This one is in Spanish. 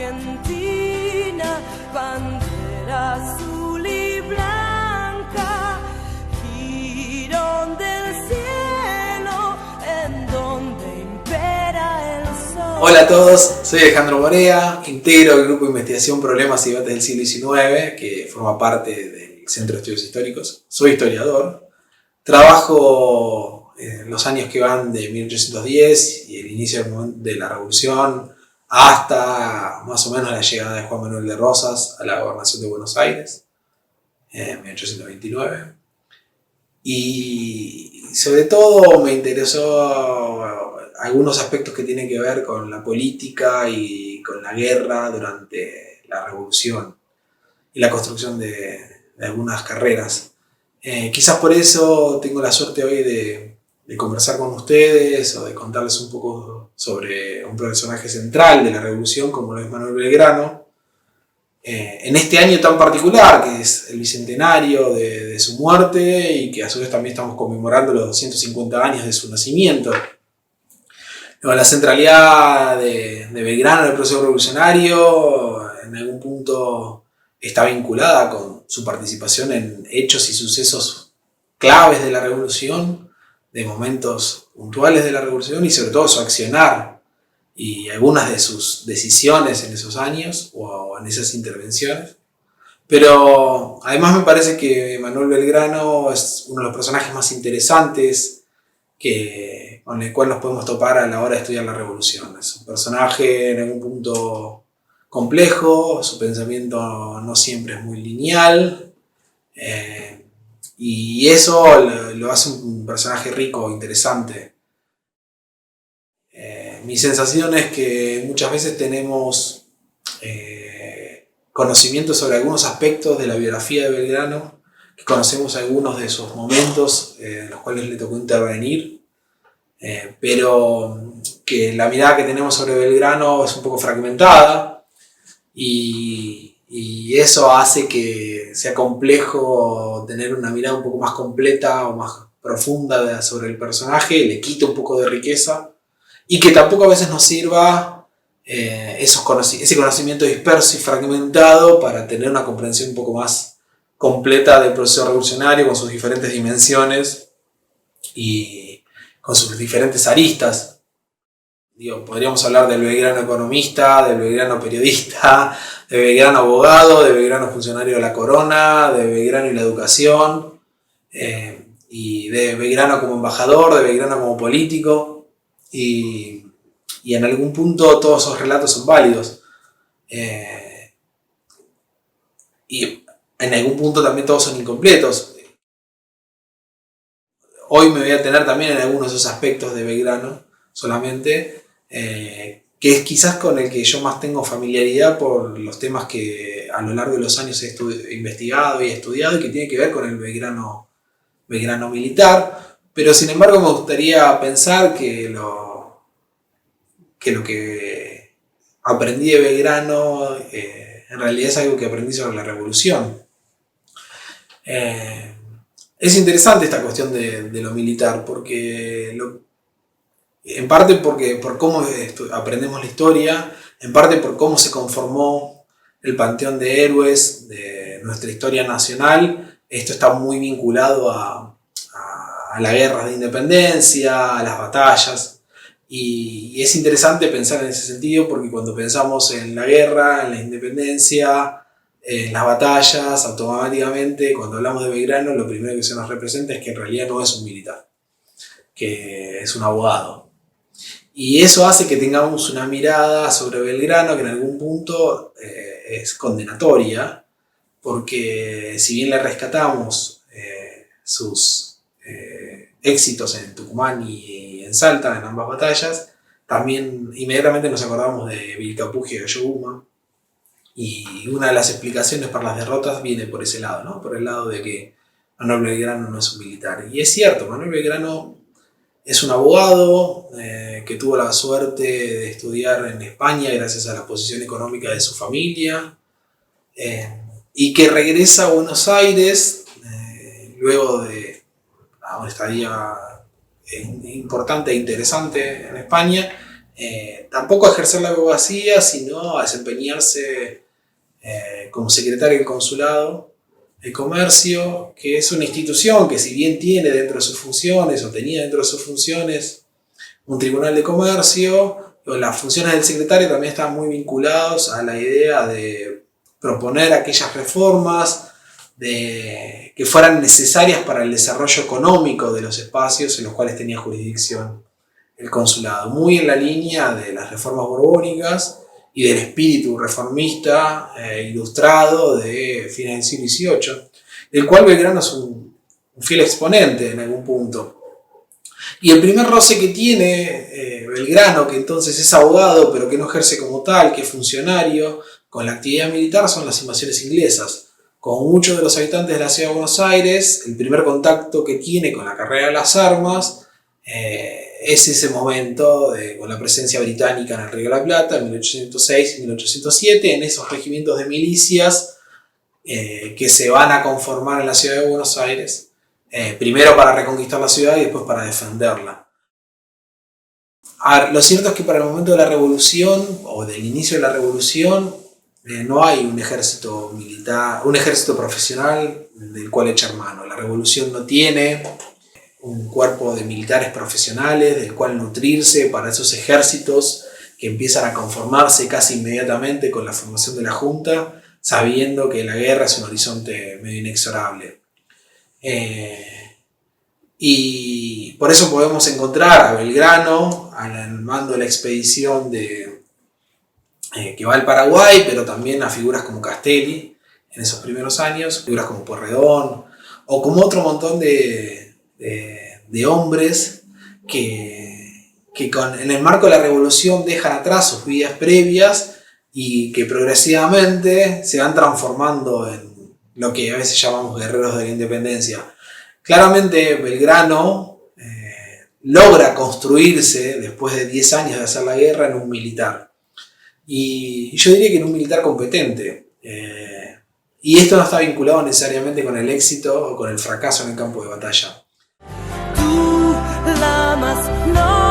Argentina, bandera azul y blanca, jirón del cielo en donde impera el sol. Hola a todos, soy Alejandro Morea, integro el grupo de investigación Problemas y Debates del siglo XIX, que forma parte del Centro de Estudios Históricos. Soy historiador, trabajo en los años que van de 1810 y el inicio de la Revolución hasta más o menos la llegada de Juan Manuel de Rosas a la gobernación de Buenos Aires en 1829. Y sobre todo me interesó algunos aspectos que tienen que ver con la política y con la guerra durante la Revolución y la construcción de algunas carreras. Quizás por eso tengo la suerte hoy de conversar con ustedes o de contarles un poco sobre un personaje central de la Revolución como lo es Manuel Belgrano. En este año tan particular, que es el bicentenario de su muerte y que a su vez también estamos conmemorando los 250 años de su nacimiento. La centralidad de Belgrano en el proceso revolucionario en algún punto está vinculada con su participación en hechos y sucesos claves de la Revolución, de momentos puntuales de la Revolución y sobre todo su accionar y algunas de sus decisiones en esos años o en esas intervenciones. Pero además me parece que Manuel Belgrano es uno de los personajes más interesantes con el cual nos podemos topar a la hora de estudiar la Revolución. Es un personaje en algún punto complejo, su pensamiento no siempre es muy lineal, y eso lo hace un personaje rico, interesante. Mi sensación es que muchas veces tenemos conocimiento sobre algunos aspectos de la biografía de Belgrano, que conocemos algunos de esos momentos en los cuales le tocó intervenir, pero que la mirada que tenemos sobre Belgrano es un poco fragmentada y eso hace que sea complejo tener una mirada un poco más completa o más profunda sobre el personaje, le quita un poco de riqueza y que tampoco a veces nos sirva ese conocimiento disperso y fragmentado para tener una comprensión un poco más completa del proceso revolucionario con sus diferentes dimensiones y con sus diferentes aristas. Podríamos hablar del Belgrano economista, del Belgrano periodista, de Belgrano abogado, de Belgrano funcionario de la corona, de Belgrano y la educación, y de Belgrano como embajador, de Belgrano como político, y en algún punto todos esos relatos son válidos. Y en algún punto también todos son incompletos. Hoy me voy a tener también en algunos de esos aspectos de Belgrano solamente, que es quizás con el que yo más tengo familiaridad por los temas que a lo largo de los años he investigado y estudiado y que tiene que ver con el Belgrano militar, pero sin embargo me gustaría pensar que lo que aprendí de Belgrano en realidad es algo que aprendí sobre la Revolución. Es interesante esta cuestión de lo militar, porque en parte por cómo aprendemos la historia, en parte por cómo se conformó el panteón de héroes de nuestra historia nacional. Esto está muy vinculado a la guerra de independencia, a las batallas, y es interesante pensar en ese sentido porque cuando pensamos en la guerra, en la independencia, en las batallas, automáticamente cuando hablamos de Belgrano lo primero que se nos representa es que en realidad no es un militar, que es un abogado. Y eso hace que tengamos una mirada sobre Belgrano que en algún punto es condenatoria, porque si bien le rescatamos sus éxitos en Tucumán y en Salta, en ambas batallas, también inmediatamente nos acordamos de Vilcapugio y Ayohuma, y una de las explicaciones para las derrotas viene por ese lado, ¿no? Por el lado de que Manuel Belgrano no es un militar. Y es cierto, Manuel Belgrano es un abogado que tuvo la suerte de estudiar en España gracias a la posición económica de su familia, y que regresa a Buenos Aires luego de una estadía importante e interesante en España, tampoco a ejercer la abogacía, sino a desempeñarse como secretario del Consulado de Comercio, que es una institución que, si bien tiene dentro de sus funciones, o tenía dentro de sus funciones, un tribunal de comercio, las funciones del secretario también estaban muy vinculados a la idea de proponer aquellas reformas que fueran necesarias para el desarrollo económico de los espacios en los cuales tenía jurisdicción el consulado, muy en la línea de las reformas borbónicas y del espíritu reformista ilustrado de fines del siglo XVIII, del cual Belgrano es un fiel exponente en algún punto. Y el primer roce que tiene Belgrano, que entonces es abogado, pero que no ejerce como tal, que es funcionario, con la actividad militar, son las invasiones inglesas. Con muchos de los habitantes de la ciudad de Buenos Aires, el primer contacto que tiene con la carrera de las armas es ese momento con la presencia británica en el Río de la Plata, en 1806 y 1807, en esos regimientos de milicias que se van a conformar en la ciudad de Buenos Aires, primero para reconquistar la ciudad y después para defenderla. Lo cierto es que para el momento de la revolución, o del inicio de la revolución, no hay un ejército militar, un ejército profesional del cual echar mano. La revolución no tiene un cuerpo de militares profesionales del cual nutrirse para esos ejércitos que empiezan a conformarse casi inmediatamente con la formación de la Junta, sabiendo que la guerra es un horizonte medio inexorable. Y por eso podemos encontrar a Belgrano al mando de la expedición que va al Paraguay, pero también a figuras como Castelli en esos primeros años, figuras como Pueyrredón, o como otro montón de hombres que en el marco de la revolución dejan atrás sus vidas previas y que progresivamente se van transformando en lo que a veces llamamos guerreros de la independencia. Claramente Belgrano logra construirse, después de 10 años de hacer la guerra, en un militar. Y yo diría que en un militar competente. Y esto no está vinculado necesariamente con el éxito o con el fracaso en el campo de batalla. Tú la amas, no.